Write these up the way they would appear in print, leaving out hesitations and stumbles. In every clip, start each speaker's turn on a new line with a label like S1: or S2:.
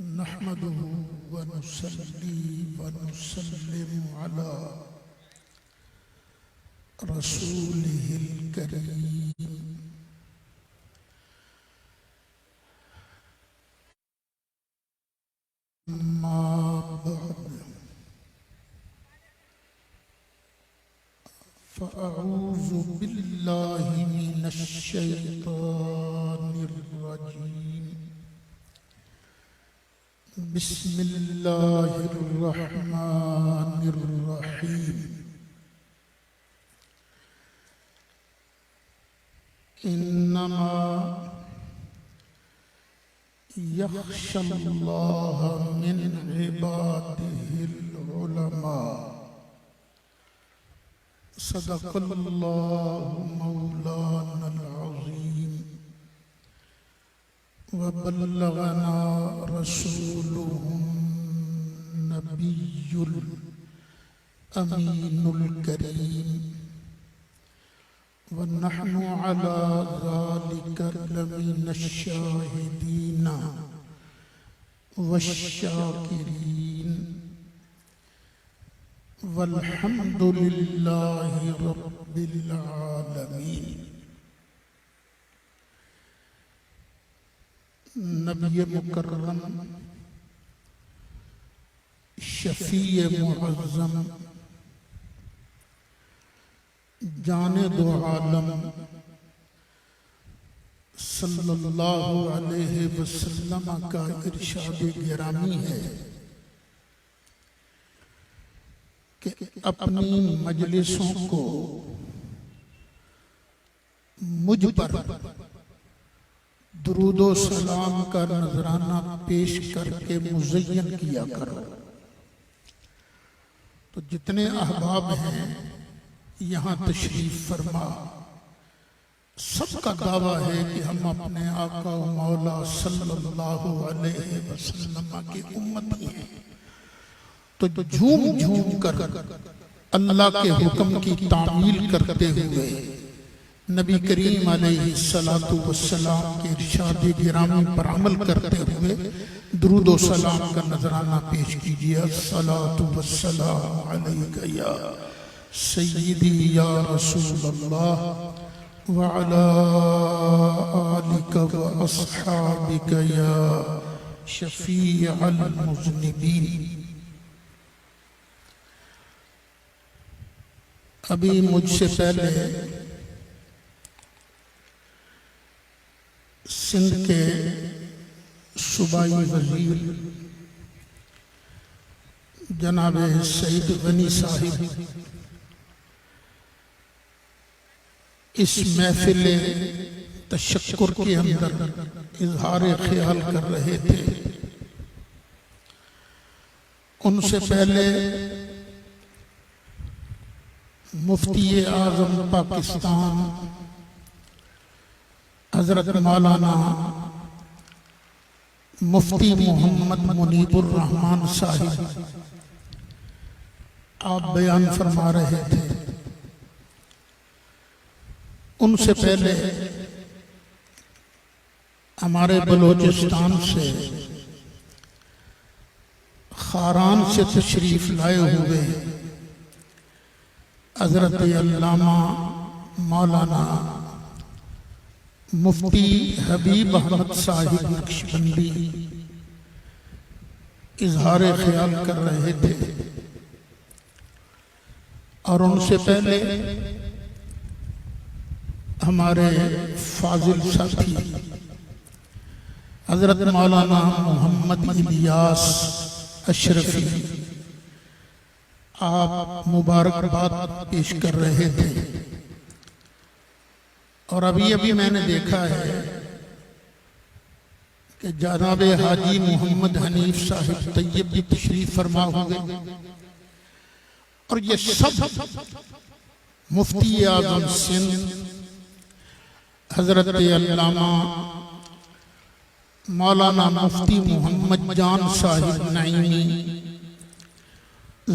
S1: नहमदुहु व नुसल्ली व नुसल्लिमु अला रसूलिहिल करीम। अम्मा बअद फ़अऊज़ु बिल्लाहि मिनश शैतानिर रजीम। बिस्मिल्लाहिर रहमानिर रहीम। इन्नमा यख्शल्लाह मिन इबादिहिल उलमा। सदक़ल्लाहु मौलानल अज़ीम व बल्लगना रसूलुहुन नबियुल अमीनुल करीम व नहनु अला ज़ालिका लमिनश शाहिदीन वश्शाकिरीन वल्हम्दुलिल्लाहि रब्बिल आलमीन। नबी मुकर्रम शफ़ीए मुअज़्ज़म जाने दो आलम सल्लल्लाहु अलैहि वसल्लम का इरशाद गिरामी है कि अपनी मजलिसों को मुझ पर दुरूदो सलाम का नजराना पेश करके मुज़य्यन किया करो। तो जितने अहबाब हैं यहाँ तशरीफ फरमा, सबका दावा है कि हम अपने आका व मौला सल्लल्लाहु अलैहि वसल्लम की उम्मती हैं। तो झूम झूम कर अल्लाह के हुक्म की तामील करते हुए नबी करीम अलैहिस्सलातु वस्सलाम के इरशाद गिरामी पर अमल करते हुए दुरूद व सलाम का नजराना पेश कीजिए। अस्सलातु वस्सलामु अलैका या सय्यदी या रसूलल्लाह व अला आलिका व अस्हाबिका या शफीअल मुज़निबीन। अभी मुझसे पहले सिंध के सूबाई वजीर जनाब सईद गनी साहिब इस महफिल तशक्कुर के अंदर इजहार ख्याल कर रहे थे। उनसे पहले मुफ्ती आज़म पाकिस्तान हजरत मौलाना मुफ्ती मोहम्मद मुनीबुर रहमान साहिब आप बयान फरमा रहे थे। उनसे पहले हमारे बलोचिस्तान से खारान से तशरीफ लाए हुए हजरत अल्लामा मौलाना मुफ्ती हबीब अहमद साहिब नक्शबंदी इजहार ख्याल कर रहे थे। और उनसे पहले हमारे फाजिल साथी हजरत मौलाना मोहम्मद इलियास अशरफी आप मुबारकबाद पेश कर रहे थे। और अभी अभी मैंने देखा है कि जनाब हाजी मोहम्मद हनीफ साहिब तैयब भी तशरीफ फरमा होंगे। और ये सब मुफ्ती आज़म सिंध हजरत अल्लामा मौलाना मुफ्ती मोहम्मद जान साहिब नईमी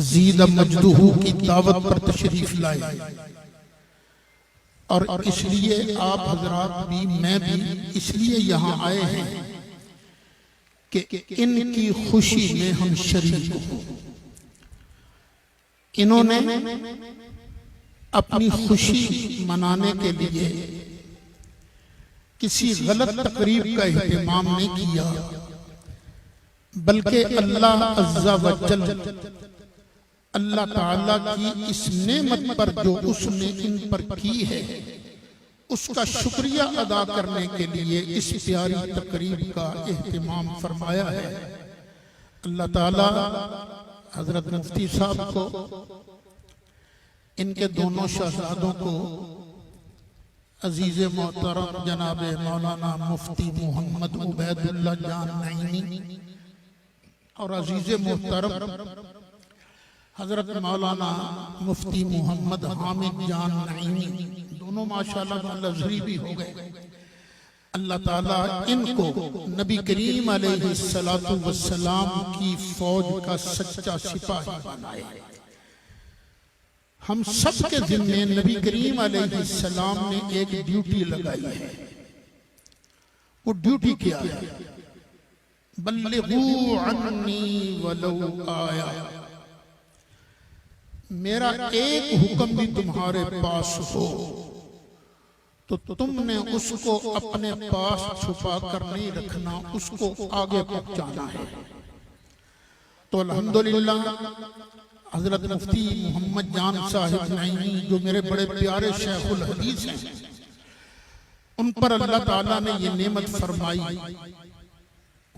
S1: ज़ीद मजदूहू की दावत पर तशरीफ लाए। और इसलिए आप हजरात भी मैं भी इसलिए यहाँ आए हैं कि इनकी खुशी में हम शरीक हों। इन्होंने अपनी खुशी मनाने के लिए किसी गलत तकरीब का इहतिमाम नहीं किया, बल्कि अल्लाह अज़्ज़ा व जल, अल्लाह ताला की इस नेमत पर जो उसने इन पर की है उसका शुक्रिया अदा करने के लिए इस प्यारी तकरीब का इहतिमाम फरमाया है। अल्लाह ताला हजरत मुफ्ती साहब को, इनके दोनों शहजादों को, अजीज मोहतरम जनाब मौलाना मुफ्ती मोहम्मद उबैदुल्लाह जान नईमी और अजीज मोहतरम हजरत मौलाना मुफ्ती मोहम्मद हामिद जान नईमी, दोनों माशाअल्लाह लज़री भी हो गए। अल्लाह ताला इनको नबी करीम अलैहिस्सलातु वस्सलाम की फौज का सच्चा सिपाही बनाए। हम सब के जिम्मे नबी करीम अलैहिस्सलाम ने एक ड्यूटी लगाई है। वो ड्यूटी क्या है? बल्लिगू अन्नी वलौ आया। मेरा एक हुक्म भी तुम्हारे पास हो तो तुमने उसको अपने पास छुपा कर नहीं रखना, उसको आगे पहुंचाना है। तो अल्हम्दुलिल्लाह हजरत मुफ्ती मोहम्मद जान साहिब नईमी जो मेरे बड़े प्यारे शेखुल हदीस हैं, उन पर अल्लाह ताला ने ये नेमत फरमाई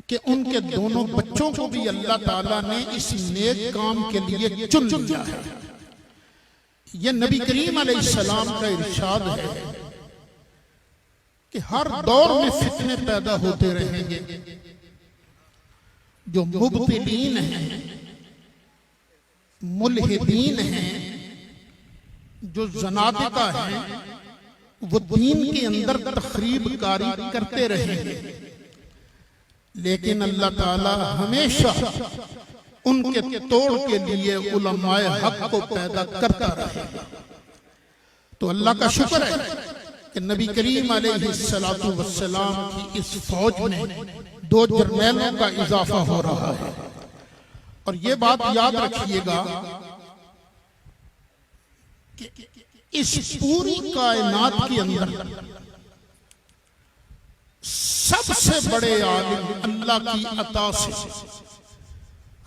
S1: कि उनके दोनों बच्चों को भी अल्लाह ताला ने इस नेक काम के लिए चुन लिया है। ये नबी करीम अलैहिस्सलाम का इरशाद है कि हर दौर में फितने पैदा होते रहेंगे। जो मुब्तिलीन हैं, मुल्हिदीन हैं, जो ज़नादिका हैं, वो दीन के अंदर तखरीब कारी करते रहेंगे, लेकिन अल्लाह ताला हमेशा उनके तोड़ के लिए उलमाए हक को पैदा करता रहेगा। तो अल्लाह का शुक्र है कि नबी करीम अलैहिस्सलातु वस्सलाम की इस फौज में 2 जर्नैलों का इजाफा हो रहा है। और ये बात याद रखिएगा कि इस पूरी कायनात के अंदर सबसे बड़े आलिम अल्लाह की अता से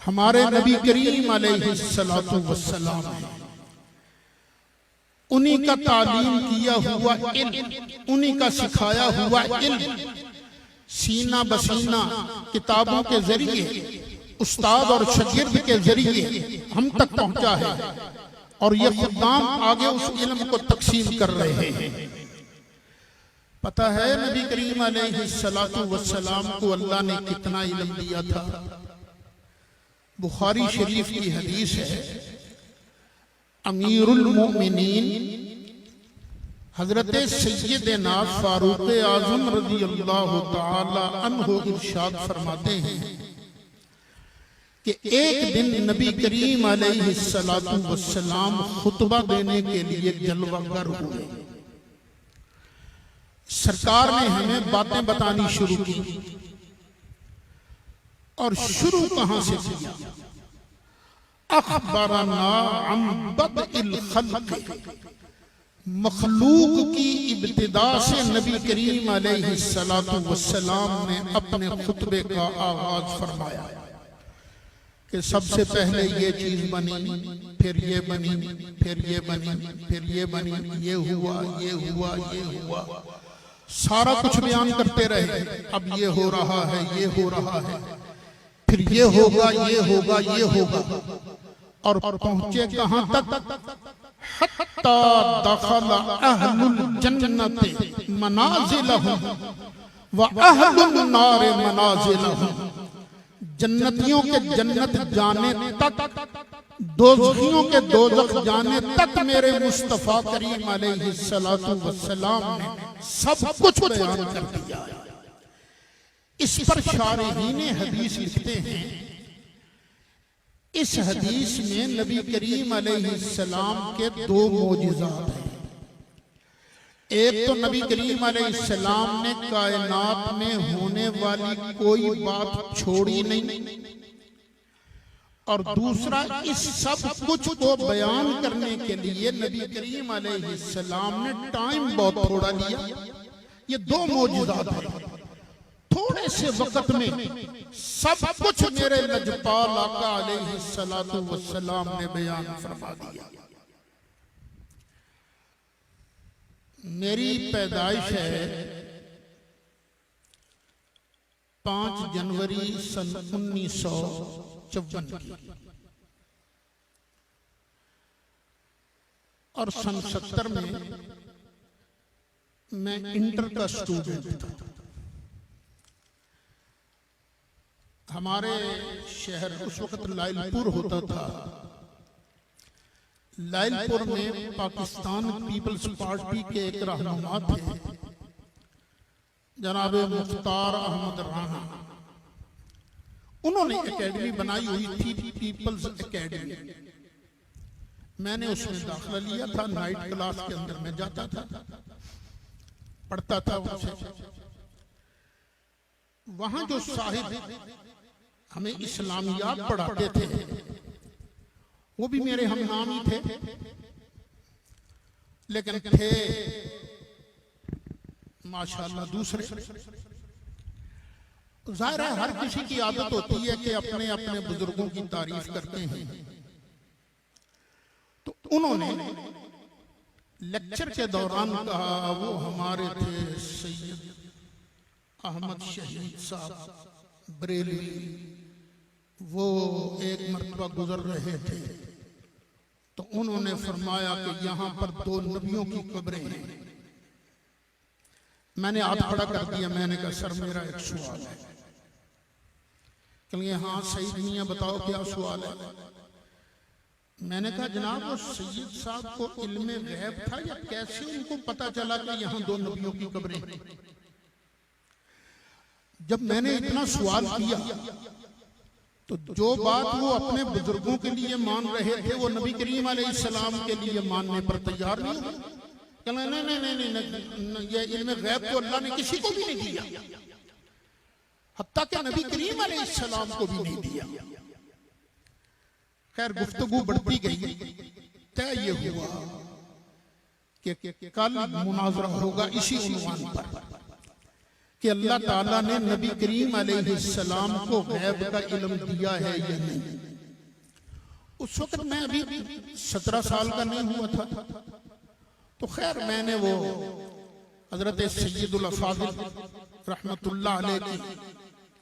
S1: हमारे नबी करीम अलैहिस्सलातु वस्सलाम है। उन्हीं का तालीम किया हुआ इल्म, उन्हीं का सिखाया हुआ इल्म सीना बसीना किताबों के जरिए, उस्ताद और शागिर्द के जरिए हम तक पहुंचा है। और ये खुदाम आगे उस इल्म को तकसीम कर रहे हैं। पता है नबी करीम अलैहिस्सलातु वस्सलाम को अल्लाह ने कितना इल्म दिया था? बुखारी शरीफ की हदीस है, अमीरुल मोमिनीन हजरत सैयदना फारूक आज़म रज़ियल्लाहु ताला अन्हु इरशाद फरमाते हैं कि एक दिन नबी करीम अलैहिस्सलातु वस्सलाम खुतबा देने के लिए जलवागर हुए। सरकार ने हमें बातें बतानी शुरू की। और शुरू कहां से किया? अखबरना अन बदइल खल्क़, मखलूक की इब्तिदा से नबी करीम अलैहिस्सलातु वस्सलाम ने अपने खुतबे का आगाज फरमाया कि सबसे पहले ये चीज बनी, फिर ये बनी, फिर ये बनी, फिर ये बनी, ये हुआ, ये हुआ, ये हुआ, सारा कुछ बयान करते रहे। अब ये हो रहा है, ये हो रहा है, फिर ये होगा, ये होगा, ये होगा, और पहुंचे कहां तक? हत्ता दखल अहलुल जन्नति मनाजिलहुम व अहलुन नार मनाजिलहुम। जन्नतियों के जन्नत जाने तक, दोज़खियों के दोज़ख जाने तक मेरे मुस्तफा करीम अलैहिस्सलातु वस्सलाम ने सब कुछ बयान कर दिया। इस पर शारिहीने हदीस लिखते हैं, इस हदीस में नबी करीम अलैहिस्सलाम के 2 मोजिज़ात हैं। एक तो नबी करीम अलैहिस्सलाम ने कायनात में होने वाली कोई बात छोड़ी नहीं, और दूसरा इस सब कुछ को बयान करने के लिए नबी करीम अलैहिस्सलाम ने टाइम बहुत थोड़ा लिया। ये दो मौजूदात हैं। थोड़े से वक्त में सब कुछ मेरे लजपाल आका अलैहिस्सलातु वस्सलाम ने बयान फरमा दिया। मेरी पैदाइश है 5 जनवरी सन 1954 की, और सन 70 में मैं इंटर का स्टूडेंट था। हमारे शहर उस वक्त लायलपुर होता था। लायलपुर में पाकिस्तान पीपल्स पार्टी के एक रहनुमा थे जनाब मुख्तार अहमद राना। उन्होंने एकेडमी बनाई हुई थी, पीपल्स एकेडमी। मैंने उसमें दाखिला लिया था। नाइट क्लास के अंदर मैं जाता था, पढ़ता था उनसे। वहां जो साहिब हमें इस्लामियात पढ़ाते थे वो भी मेरे हम नाम ही थे, लेकिन थे माशाल्लाह दूसरे। जाहिर है हर किसी की आदत होती है कि अपने अपने बुजुर्गों की तारीफ करते हैं। तो उन्होंने लेक्चर के दौरान कहा, वो हमारे थे सैयद अहमद शहीद साहब बरेलवी, वो एक मरतबा गुजर रहे थे तो उन्होंने फरमाया कि यहाँ पर 2 नबियों की कब्रें हैं। मैंने हाथ खड़ा कर दिया। मैंने कहा सर मेरा एक सवाल है। कहेंगे हाँ सईद मियां बताओ क्या सवाल है। मैंने कहा जनाब वो सैयद साहब को इल्मे गैब था या कैसे उनको पता चला कि यहाँ 2 नबियों की कब्रें हैं। जब मैंने इतना सवाल किया तो जो बात वो अपने बुजुर्गों के लिए मान रहे थे वो नबी करीम अलैहिस्सलाम के लिए मानने पर तैयार नहीं हुए। कहना नहीं नहीं नहीं नहीं, ये इल्मे गैब तो अल्लाह ने किसी को भी नहीं दिया, हत्ता कि नबी करीम अलैहिस्सलाम को भी नहीं दिया। खैर गुफ्तगू बढ़ती गई। तय ये हुआ कि कल मुनाजरा होगा इसी उन्वान पर कि अल्लाह ताला ने नबी करीम अलैहिस्सलाम को गैब का इल्म दिया है या नहीं। उस वक्त मैं अभी 17 साल का नहीं हुआ था। तो खैर मैंने वो हजरत सैयदुल अफादिल रहमतुल्लाह अलैह की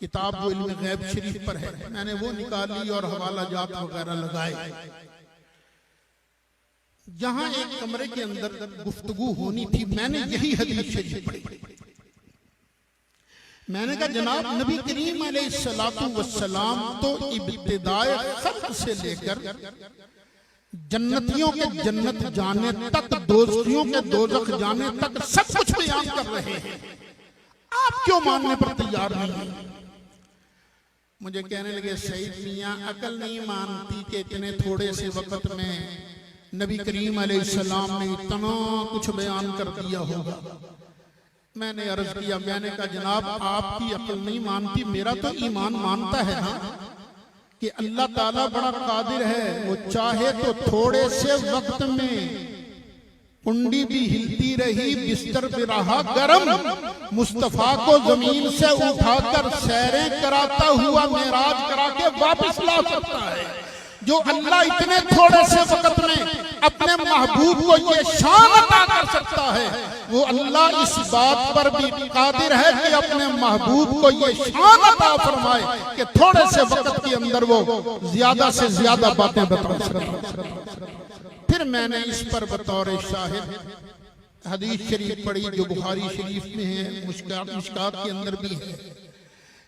S1: किताब वो इल्म गैब शरीफ पर है, मैंने वो निकाली और हवाला जात वगैरह लगाए। जहां एक कमरे के अंदर गुफ्तगू होनी थी, मैंने यही हदीस शरीफ पढ़ी। मैंने कहा जनाब नबी करीम अलैहिस्सलातु वस्सलाम तो इब्तिदाए खल्क से लेकर जन्नतियों के जन्नत जाने तक, दोज़खियों के दोज़ख जाने तक सब कुछ बयान कर रहे हैं। आप क्यों मानने पर तैयार नहीं हैं? मुझे कहने लगे सईद मियां अकल नहीं मानती कि इतने थोड़े से वक्त में नबी करीम अलैहिस्सलाम ने इतना कुछ बयान कर दिया होगा। मैंने अर्ज किया, मैंने कहा जनाब आपकी अकल नहीं मानती, मेरा तो ईमान मानता है ना कि अल्लाह ताला बड़ा कादिर है। वो चाहे तो थोड़े से वक्त में कुंडी भी हिलती रही, बिस्तर पे रहा गरम, मुस्तफा को जमीन से उठाकर सैरें कराता हुआ मेराज करा के वापस ला सकता है। जो अल्लाह इतने थोड़े से वक्त में अपने महबूब को ये शान अता कर सकता है, वो अल्लाह इस बात पर भी कादिर है कि अपने महबूब को ये शान अता फरमाए कि थोड़े से वक्त के अंदर वो ज्यादा से ज्यादा बातें बता सकता। फिर मैंने इस पर बतौर शाहिद हदीस शरीफ पढ़ी जो बुखारी शरीफ में है, मिशकात के अंदर भी है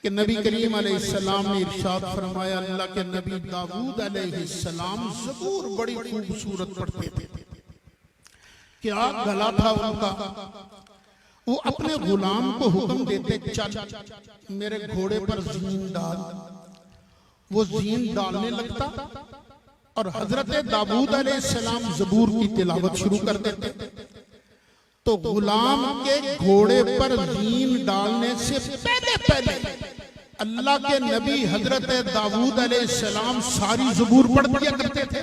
S1: कि नबी करीम अलैहिस्सलाम ने इरशाद फरमाया, अल्लाह के नबी दाऊद अलैहिस्सलाम ज़बूर बड़ी खूबसूरत पढ़ते थे। क्या गला था उनका। वो अपने गुलाम को हुक्म देते, चल मेरे घोड़े पर जीन डाल। वो जीन डालने लगता और हजरत दाऊद अलैहिस्सलाम ज़बूर की तिलावत शुरू कर देते। तो गुलाम के घोड़े पर जीन डालने से पहले पहले अल्लाह के नबी हजरत दाऊद अलैहिस्सलाम सारी ज़बूर पढ़ दिया करते थे।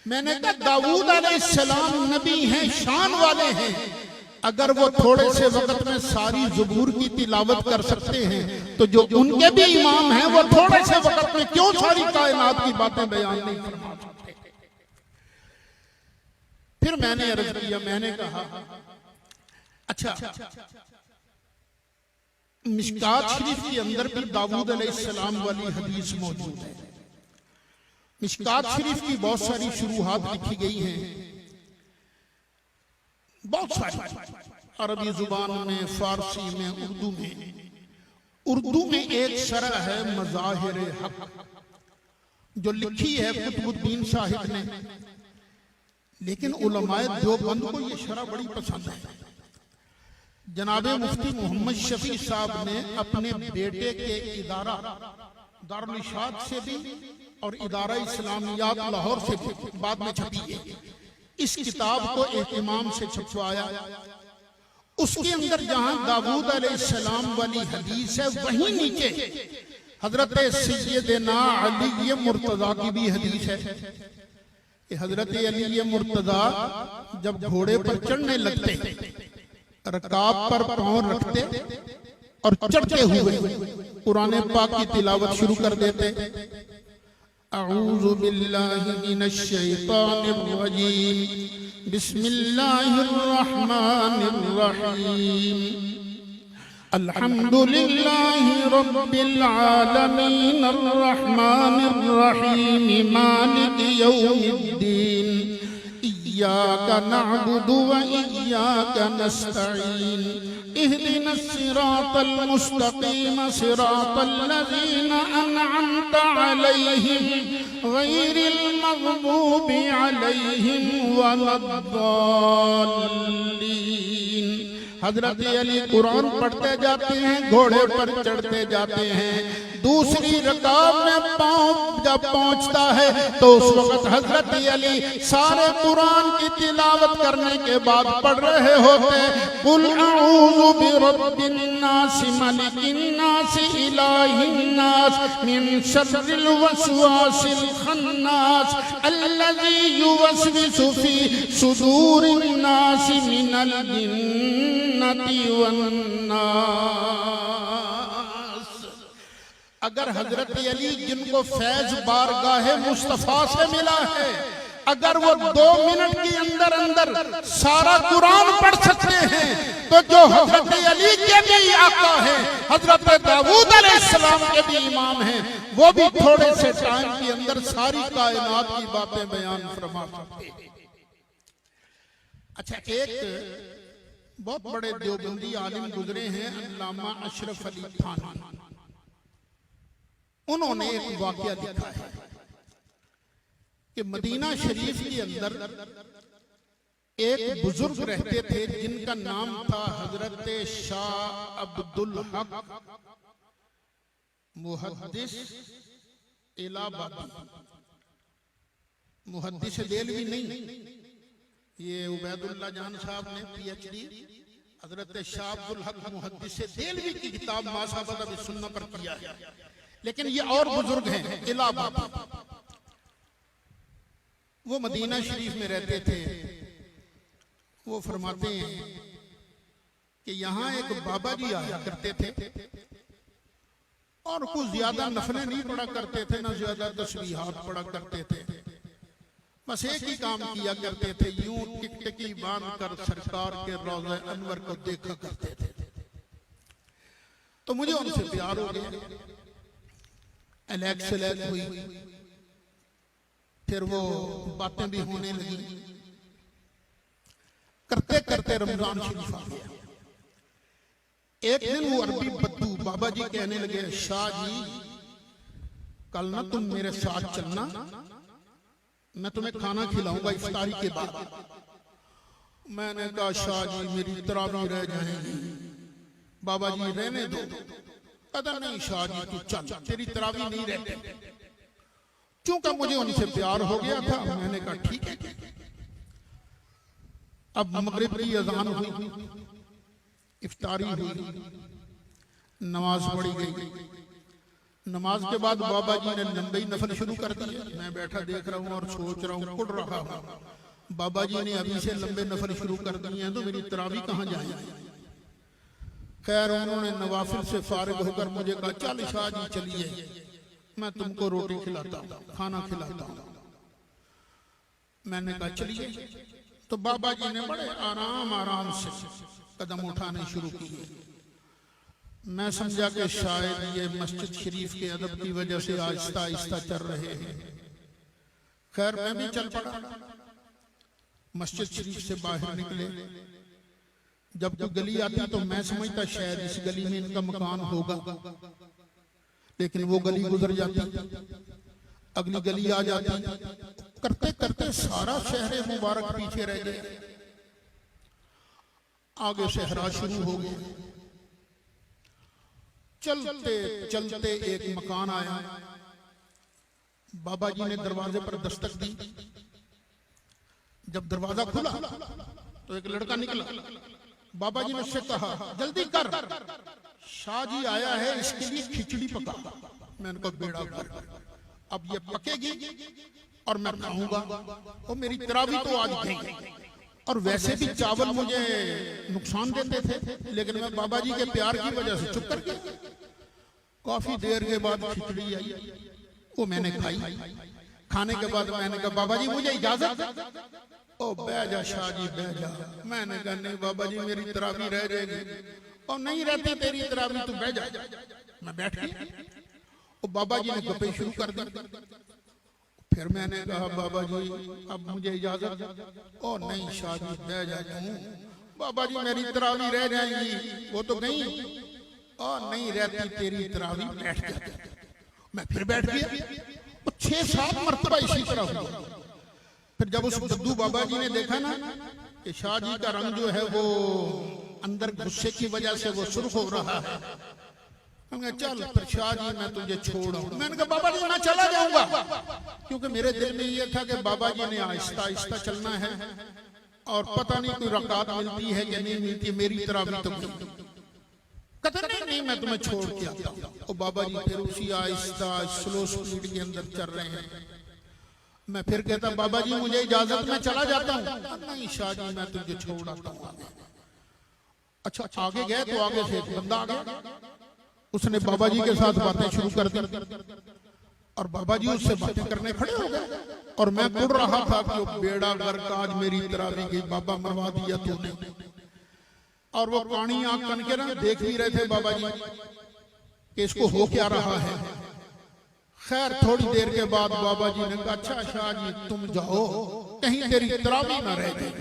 S1: मैंने कहा दाऊद अलैहिस्सलाम नबी हैं, शान वाले हैं, अगर वो थोड़े से वक्त में सारी ज़बूर की तिलावत कर सकते हैं तो जो उनके भी इमाम हैं वो थोड़े से वक्त में क्यों सारी कायनात की बातें बयान नहीं फरमा सकते। फिर मैंने अर्ज किया, मैंने कहा अच्छा मिशकात शरीफ के अंदर भी दाऊद अलैहिस्सलाम वाली हदीस मौजूद है। मिशकात शरीफ की बहुत सारी शुरूआत लिखी गई हैं, बहुत सारी, अरबी जुबान में, फारसी में, उर्दू में। उर्दू में एक शरह है मज़ाहिर हक, जो लिखी है कुतुबुद्दीन साहिब ने, लेकिन उलमाए देवबंद को ये शरह बड़ी पसंद है। जनाबे मुफ्ती मोहम्मद शफी साहब ने अपने बेटे के इदारा दारुल इरशाद से भी और इदारा इस्लामियात लाहौर से भी बाद में छपी है, इस किताब को एहतिमाम से छपवाया। उसके अंदर जहां दाऊद अलैहिस्सलाम वाली हदीस है, वहीं नीचे हजरत सैयदना अली मुर्तजा की भी हदीस है कि हजरत अली मुर्तजा जब घोड़े पर चढ़ने लगते, रकाब पर पांव रखते और चढ़ते हुए कुरान पाक की तिलावत शुरू कर देते। अऊज़ु बिल्लाहि मिनश शैतानिर रजीम, बिस्मिल्लाहिर रहमानिर रहीम, अल्हम्दुलिल्लाहि रब्बिल आलमीन, अर्रहमानिर रहीम, मालिकि यौमिद्दीन, इय्याका नअबुदु व इय्याका नस्तईन, इहदिनस सिरातल मुस्तकीम, सिरातल लज़ीना अनअमता अलैहिम, गैरिल मग़दूबि अलैहिम वलद्दाल्लीन। हजरत अली कुरान पढ़ते जाते हैं, घोड़े पर चढ़ते जाते हैं। दूसरी रकाब में पांव जब पहुंचता है तो उस वक्त हजरत अली सारे कुरान की तिलावत करने के बाद पढ़ रहे होते, कुल अऊज़ु बिरब्बिन नास, मलिकिन नास, इलाहिन नास, मिन शर्रिल वसवासिल खन्नास, अल्लज़ी युवस्विसु फी सुदूरिन नास मिनल जिन्नति वन्नास। अगर हजरत अली जिनको फैज बारगाहे मुस्तफा से मिला है, अगर वो 2 मिनट के अंदर अंदर सारा कुरान पढ़ सकते हैं, तो जो हजरत अली के भी आका हैं, हजरत दाऊद अलैहिस्सलाम के भी इमाम हैं, वो भी थोड़े से टाइम के अंदर सारी कायनात की बातें बयान फरमा सकते हैं। अच्छा, एक बहुत बड़े देवबंदी आलिम गुजरे हैं, अल्लामा अशरफ अली थानी। उन्होंने एक वाकया लिखा है कि मदीना शरीफ के अंदर एक बुजुर्ग रहते थे जिनका नाम था हजरत शाह अब्दुल हक मुहद्दिस इलाहाबादी। मुहद्दिस देलवी नहीं, ये उबैदुल्लाह जान साहब ने PhD हजरत शाह अब्दुल हक मुहद्दिस देलवी की किताब मासाबत अभी सुन्ना पर किया है, लेकिन ये और बुजुर्ग हैं इलाहाबादी। वो मदीना शरीफ में रहते थे। वो फरमाते हैं कि यहाँ एक बाबा जी आया करते थे और कुछ ज्यादा नफले नहीं पढ़ा करते थे, ना ज्यादा तस्बीहात पढ़ा करते थे, बस एक ही काम किया करते थे, यूं टिकटिकी बांध कर सरकार के रोज़े अनवर को देखा करते थे। तो मुझे उनसे प्यार हो गया, अलग हुई, फिर वो बातें भी होने लगी। करते करते रमजान शरीफ आ गया। एक दिन वो अरबी बद्दू बाबा जी कहने लगे, शाह जी कल ना तुम मेरे साथ चलना, मैं तुम्हें खाना खिलाऊंगा इफ्तारी के बाद। मैंने कहा शाह जी मेरी तरावी रह जाएगी। बाबा जी रहने दो। कहता नहीं शाह जी तू चल, तेरी तरावी नहीं रहती। चूंकि मुझे उनसे प्यार हो गया था, मैंने कहा ठीक है। अब मगरिब की अजान हुई, इफ्तारी हुई, नमाज पढ़ी गई। नमाज के बाद बाबा जी ने लंबे नफल शुरू कर दिए। मैं बैठा देख रहा हूँ और सोच रहा हूँ, कुड़ रहा हूँ, बाबा जी ने अभी से लंबे नफल शुरू कर दिए हैं तो मेरी तरावी कहाँ जाएगी। खैर उन्होंने नवाफिल से फारिग होकर मुझे कहा, चल शाह जी चलिए, मैं तुमको रोटी खिलाता हूँ, खाना खिलाता हूँ। मैंने कहा चलिए। तो बाबा जी ने बड़े आराम आराम से कदम उठाने शुरू किए। मैं समझा कि शायद ये मस्जिद शरीफ के अदब की वजह से आहिस्ता आहिस्ता चल रहे हैं। खैर मैं भी चल पड़ा। मस्जिद शरीफ से बाहर निकले, जब कोई गली आती तो मैं समझता शायद इस गली में इनका मकान होगा, लेकिन वो गली गुजर जाती, अगली गली आ जाती। करते करते सारा शहर मुबारक पीछे रह गया। आगे सहरा शुरू हो गया। चलते चलते एक मकान आया। बाबा जी ने दरवाजे पर दस्तक दी। जब दरवाजा खुला तो एक लड़का निकला। बाबा जी ने उससे कहा, जल्दी कर, शाह जी आया है, इसके लिए खिचड़ी पका। मैंने कहा बेड़ा गर्क, अब ये पकेगी और मैं खाऊंगा। और मेरी तरावी तो आज गई, और वैसे भी चावल मुझे नुकसान देते थे, लेकिन मैं बाबा जी के प्यार की वजह से चुप कर गया। काफी देर के बाद खिचड़ी आई, वो मैंने खाई। खाने के बाद मैंने कहा, बाबा जी मुझे इजाजत। ओ बह जा शाह जी बह जा। मैंने कहा नहीं बाबा जी, मेरी तरावी रह जाएगी। और नहीं रहती तेरी तरावी, तू बह जा। मैं बैठ गया। और बाबा जी ने गप्पे शुरू कर दी। फिर मैंने कहा, बाबा जी अब मुझे इजाजत। ओ नहीं शाह जी बह जा। बाबा जी मेरी तरावी रह जाएगी। वो तो गई। और नहीं रहती तेरी तरावी, बैठ जा। मैं फिर बैठ गया। 6-7 मरतबा इसी तरह हुआ। फिर जब उस बुद्धू बाबा जी ने देखा ना कि शाह जी का रंग जो है वो अंदर गुस्से की वजह से वो सुर्ख हो रहा है, चल फिर शाह जी मैं तुझे छोड़ आऊं। मैंने कहा बाबा जी मैं चला जाऊंगा, क्योंकि मेरे दिल में ये था कि बाबा जी ने आहिस्ता आहिस्ता चलना है और पता नहीं कोई रकात मिलती है कि नहीं मिलती। मेरी तरह भी तो कहते नहीं मैं तुम्हें छोड़ के आता हूं। और बाबा जी फिर उसी आहिस्ता स्लो स्पीड के अंदर चल रहे हैं। मैं फिर कहता, बाबा जी मुझे इजाजत, मैं चला जाता हूँ। नहीं शाह जी मैं तुझे छोड़ आता हूँ। अच्छा आगे गए तो आगे से एक बंदा आ गया। उसने बाबा जी के साथ बातें शुरू कर दी और बाबा जी उससे बातें करने खड़े हो गए। और मैं मुड़ रहा था कि बेड़ा गर्क, आज मेरी तरावी गई, बाबा मरवा दिया तूने। और वो कानी आंख कन के ना देख भी रहे थे बाबा जी कि इसको हो क्या रहा है। खैर थोड़ी देर के बाद बाबा जी ने कहा, अच्छा शाह जी तुम जाओ, कहीं तेरी तरावी ना रह गई।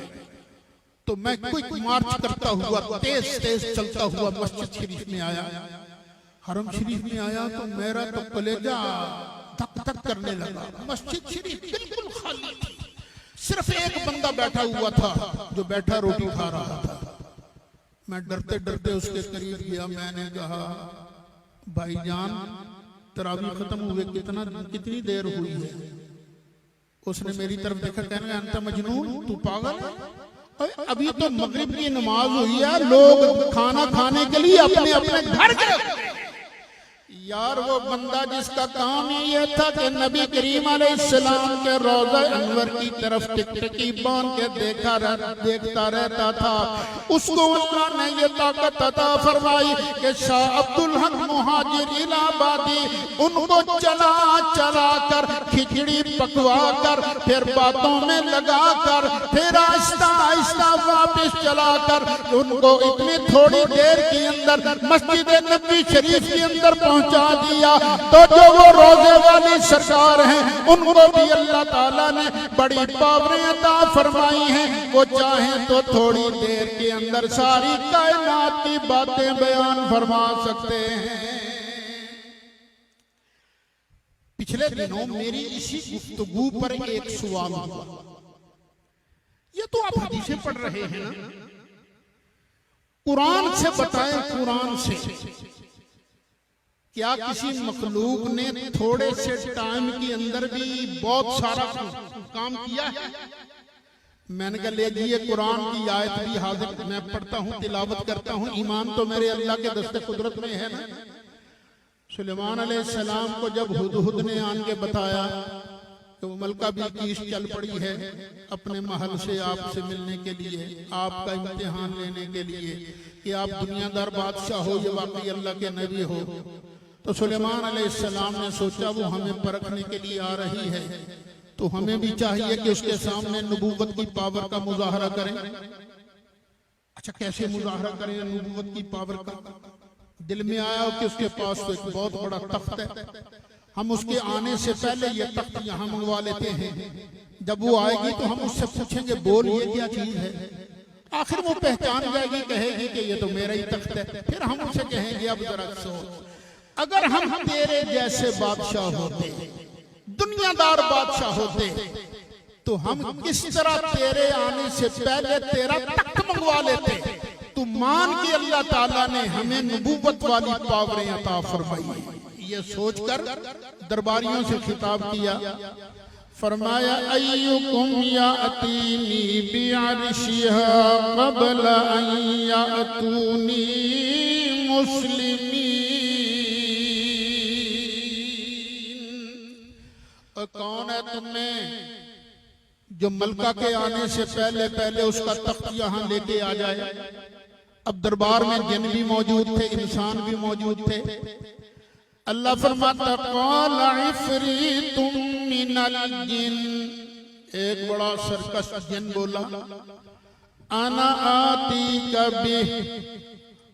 S1: तो मैं क्विक मार्च करता हुआ तेज तेज चलता हुआ मस्जिद शरीफ में आया। हरम शरीफ में आया तो मेरा तो कलेजा धक धक करने लगा। मस्जिद शरीफ बिल्कुल खाली थी, सिर्फ एक बंदा बैठा हुआ था जो बैठा रोटी खा रहा था। मैं डरते डरते उसके करीब गया। मैंने कहा, भाईजान तरावी खत्म हुए कितनी देर हुई है? उसने मेरी तरफ देखा, कहने लगा, अंत मजनून, तू पागल है? अभी तो मगरिब की नमाज हुई है, लोग खाना खाने के लिए अपने अपने घर गए। यार वो बंदा जिसका काम ही ये था कि नबी करीम अलैहिस्सलाम के रोज़ा अनवर की तरफ टिकटिकी बांध के देखता रहता था, उसको अल्लाह ने ये ताकत अता फरमाई कि शाह अब्दुल हक मुहाजिर इलाहाबादी उनको चला चला कर खिचड़ी पकवा कर फिर बातों में लगा कर फिर आहिस्ता आहिस्ता वापस चला कर उनको इतनी थोड़ी देर के अंदर मस्जिद नबी शरीफ के अंदर पहुंचा दिया। तो जो वो रोजे वाली सरकार हैं उनको भी अल्लाह ताला ने बड़ी पावरें अता फरमाई हैं। वो चाहें तो थोड़ी देर के अंदर सारी कायनात की बातें बयान फरमा सकते हैं। पिछले दिनों मेरी इसी गुफ्तगू पर एक सवाल हुआ। ये तो आप हदीसें पढ़ रहे हैं ना, कुरान से बताएं, कुरान से क्या किसी मखलूक ने थोड़े से टाइम के अंदर भी बहुत सारा काम किया है? मैंने कहा ले जाइए कुरान की आयत भी हाजिर, मैं पढ़ता हूँ, तिलावत करता हूँ, ईमान तो मेरे अल्लाह के दस्ते कुदरत में है ना। सुलेमान अलैहिस्सलाम को जब हुदहुद ने आन के बताया तो मलका बिल्कीस चल पड़ी है अपने महल से आपसे मिलने के लिए, आपका इम्तिहान लेने के लिए कि आप दुनियादार बादशाह हो या वाकई अल्लाह के नबी हो। तो सुलेमान अलैहिस्सलाम ने सोचा वो हमें परखने के लिए आ रही है तो हमें भी चाहिए कि उसके सामने नबूवत की पावर का मुजाहरा करें। अच्छा, कैसे मुजाहरा करें नबूवत की पावर का? दिल में आया कि उसके पास तो एक बहुत बड़ा तख्त है, हम उसके आने से पहले ये तख्त यहाँ मंगवा लेते हैं, जब वो आएगी तो हम उससे पूछेंगे बोल ये क्या चीज है, आखिर वो पहचान जाएगी, कहेगी कि ये तो मेरा ही तख्त है। फिर हम उसे कहेंगे अब जरा सोच, अगर हम तेरे जैसे बादशाह होते, दुनियादार बादशाह होते, तो हम किस तरह तेरे आने से पहले तेरा तख्त मंगवा लेते। तू मान कि अल्लाह ताला ने हमें नबूवत वाली पावरें अता फरमाई। ये सोचकर दरबारियों से खिताब किया, फरमाया अय्युकुम यातीनी बिअर्शिहा क़ब्ल अन यातूनी मुस्लिमीन। और कौन है तुमने जो मलका के आने से पहले पहले उसका तख्त यहाँ लेके आ जाए। अब दरबार में जिन भी मौजूद थे, इंसान भी मौजूद थे। अल्लाह फरमाता क़ाल इफ़रीतुम मिनल जिन, एक बड़ा सरकश जिन बोला, अना आतीका बिह,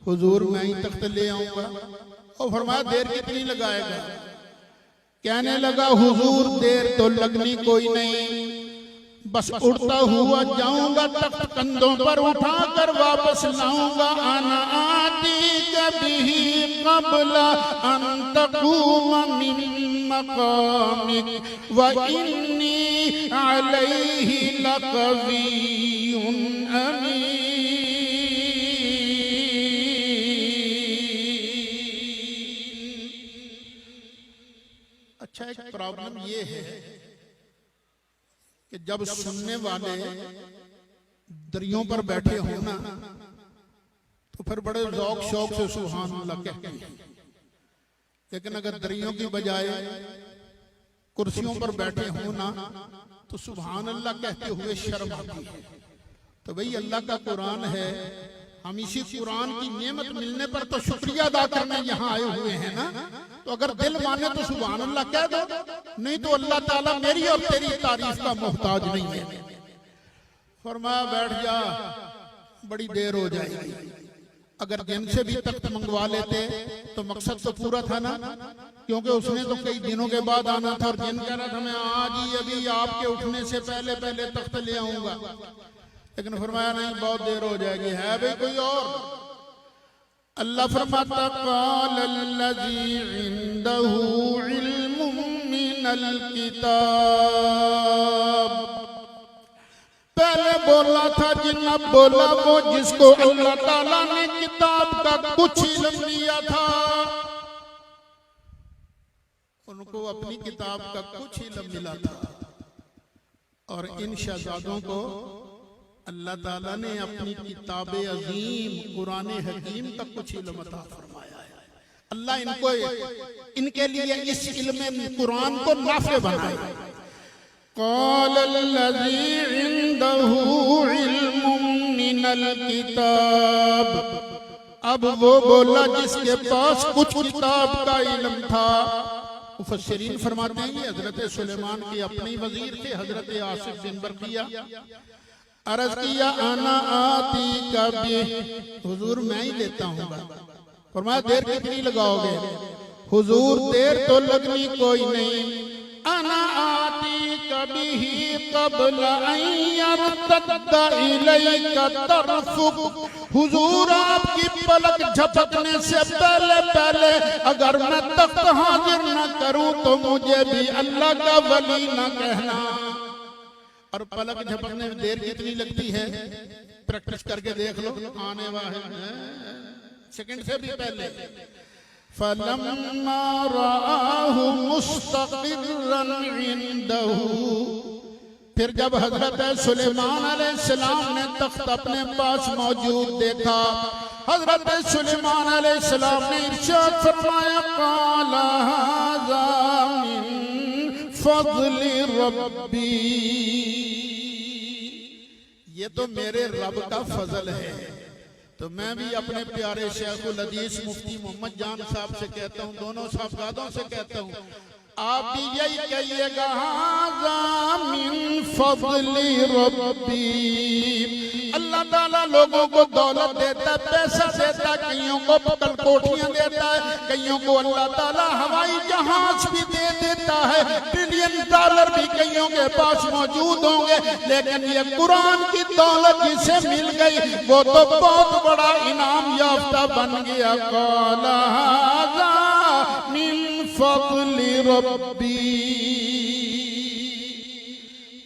S1: हुजूर मैं ही तख्त ले आऊंगा। और फरमाया देर कितनी लगाएगा? कहने लगा हुजूर देर तो लगनी कोई नहीं, बस उड़ता हुआ जाऊंगा, तख्त कंधों पर उठाकर वापस लाऊंगा। अना आतीका बिही क़ब्ल अन तक़ूम मिन मक़ामिक व इन्नी अलैहि लक़वियुन अमीन। अच्छा, एक प्रॉब्लम ये है कि जब सुनने वाले दरियों पर बैठे हो ना तो फिर बड़े ज़ौक़ शौक से सुभान अल्लाह कहते हैं, लेकिन अगर दरियों की बजाय कुर्सियों पर बैठे हो ना तो सुभान अल्लाह कहते हुए शर्म आती है। तो भाई अल्लाह का कुरान है, हम इसी कुरान की नेमत मिलने पर तो शुक्रिया अदा करने यहाँ आए हुए हैं ना। तो अगर दिल माने तो सुभान अल्लाह कह दो, नहीं तो अल्लाह ताला मेरी और तेरी तारीफ का मोहताज नहीं है। फरमाया बैठ जा, बड़ी देर हो जाएगी। अगर जिनसे भी तख्त मंगवा लेते तो मकसद तो पूरा था ना, क्योंकि उसने तो कई दिनों के बाद आना था और जिन कह रहा था मैं आज ही अभी आपके उठने से पहले पहले तख्त ले आऊंगा। लेकिन फरमाया नहीं, बहुत देर हो जाएगी, है भाई कोई और? अल्लाह फरमाता क़ालल्लज़ी इंदहू इल्मुम मिनल किताब, पहले बोला था जिन, अब बोला वो जिसको अल्लाह ताला ने किताब का कुछ इल्म दिया था, उनको अपनी किताब का कुछ इल्म मिला था। और इन शहजादों को अल्लाह ताला ने अपनी किताब अजीम कुरान हकीम का कुछ इल्म अता फरमाया है। अल्लाह इनको इनके लिए इस इल्म कुरान को नाफे बनाए। क़ालल्लज़ी इंदहू इल्मुम मिनल किताब, अब वो बोला जिसके पास कुछ किताब का इल्म था। मुफस्सिरीन फरमाते हैं ये हजरत सुलेमान के अपने वजीर थे, हजरत आसिफ बिन बरकिया। अर्ज किया आना आती कभी, हुजूर मैं ही लेता हूँ। फरमाया देर कितनी लगाओगे? हुजूर देर तो लगनी कोई नहीं। आना आती कभी ही क़ब्ल अन यर्तद्दा इलैका तरफुक, हुजूर आपकी पलक झपकने से पहले पहले अगर मैं तख्त हाजिर न करूं तो मुझे भी अल्लाह का वली न कहना। और पलक झपकने में देर कितनी लगती है? प्रैक्टिस करके देख लो, आने वाले सेकंड से भी पहले। फलम्मा राहु मुस्तक़िर्रन इंदहू, फिर जब हजरत सुलेमान अलैहिस्सलाम ने तख्त अपने पास मौजूद देखा, हजरत सुलेमान अलैहिस्सलाम ने इरशाद फरमाया, क़ाला हाज़ा मिन फ़ज़्लि रब्बी, ये तो मेरे रब का फजल है। तो मैं भी अपने प्यारे शेखुल हदीस मुफ्ती मोहम्मद जान साहब से कहता हूँ, दोनों साहबजादों से कहता हूँ, आप भी यही कहिएगा, हाज़ा मिन फ़ज़्लि रब्बी। अल्लाह ताला लोगों को दौलत देता है, पैसा देता है, कईयों को पकड़ कोठियां देता है, कईयों को अल्लाह ताला हवाई जहाज भी दे देता है, ट्रिलियन डॉलर भी कईयों के पास मौजूद होंगे, लेकिन ये कुरान की दौलत जिसे मिल गई वो तो बहुत बड़ा इनाम याफ्ता बन गया। क़ाला हाज़ा मिन फ़ज़्लि रब्बी।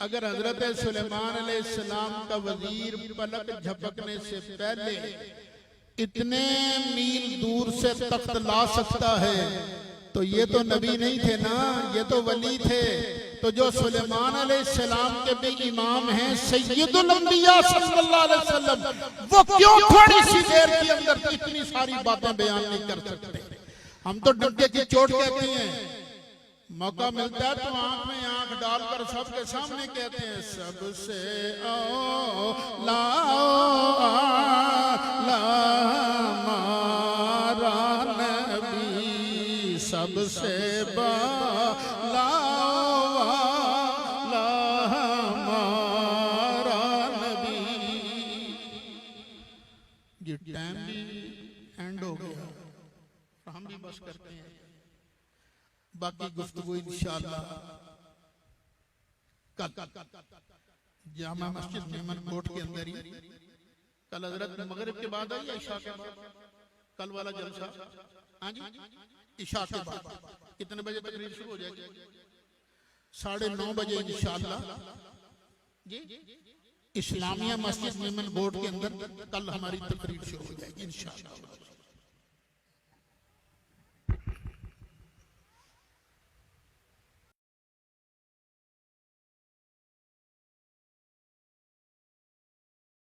S1: अगर हजरत सुलेमान अलैहिस्सलाम का वजीर पलक झपकने से पहले इतने मील दूर से तख्त ला सकता है तो ये तो नबी नहीं थे ना, ये तो वली थे। तो जो सुलेमान अलैहिस्सलाम के भी इमाम हैं, सय्यदुल अंबिया सल्लल्लाहु अलैहि वसल्लम, वो क्यों थोड़ी सी देर के अंदर इतनी सारी बातें बयान नहीं कर सकते? हम तो डंडे की चोट कहते हैं, मौका मिलता है तो आंख में आंख डालकर सबके सामने कहते हैं, सबसे औला हमारा नबी, सबसे बाला हमारा नबी। ये टाइम भी एंड हो गया, हम भी बस करते हैं, बाकी गुफ्तगू इंशाअल्लाह कल जामा मस्जिद मेमन कोट के अंदर ही, कल हजरत मगरिब के बाद आई, इशा के बाद कल वाला जलसा। हाँ जी, इशा के बाद कितने बजे तकरीर शुरू हो जाएगी? 9:30 बजे इंशाअल्लाह जी इस्लामिया मस्जिद मेमन बोर्ड के अंदर कल हमारी तकरीर शुरू हो जाएगी इंशाअल्लाह।